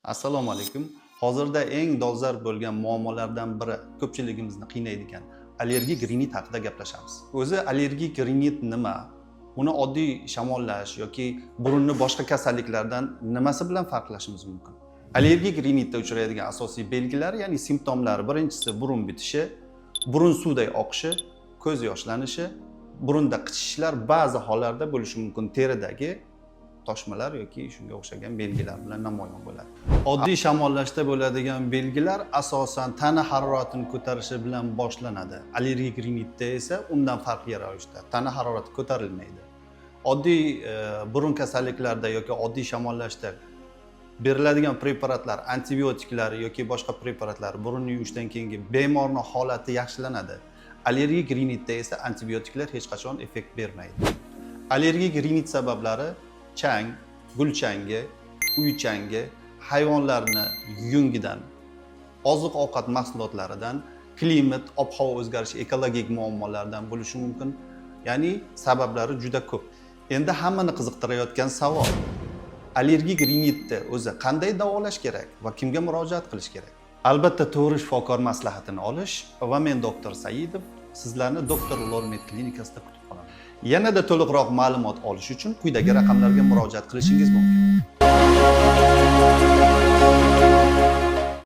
Assalomu alaykum. Hozirda eng dolzarb bo'lgan muammolardan biri ko'pchiligimizni qiynaydigan allergik rinit haqida gaplashamiz. O'zi allergik rinit nima? Uni oddiy shamollash yoki burunni boshqa kasalliklardan nimasi bilan farqlashimiz mumkin? Allergik rinitda uchraydigan asosiy belgilar, ya'ni simptomlar, birinchisi burun bitishi, burun suvday oqishi, ko'z yoshlanishi, burunda qichishishlar ba'zi hollarda bo'lishi mumkin. Teridagi toshmalar yoki shunga o'xshagan belgilar bilan namoyon bo'ladi. Oddiy shamollashda bo'ladigan belgilar asosan tana haroratini ko'tarishi bilan boshlanadi. Allergik rinitda esa undan farqli ravishda tana harorati ko'tarilmaydi. Oddiy burun kasalliklarida yoki oddiy shamollashda beriladigan preparatlar, antibiotiklar yoki boshqa preparatlar burunni yuvishdan keyingi bemorning holati yaxshilanadi. Allergik rinitda esa antibiotiklar hech qachon effekt bermaydi. Allergik rinit sabablari chang, gulchangi, uy changi, hayvonlarni yungidan, oziq-ovqat mahsulotlaridan, klimat, ob-havo o'zgarishi, ekologik muammolardan bo'lishi mumkin. Ya'ni sabablari juda ko'p. Endi hammani qiziqtirayotgan savol: allergik rinitni o'zi qanday davolash kerak va kimga murojaat qilish kerak? Albatta, to'g'ri shifokor maslahatini olish va men doktor Saidov sizlarni Doktor Lormet klinikasida kutib qolaman. Yanada to'liqroq ma'lumot olish uchun quyidagi raqamlarga murojaat qilishingiz mumkin.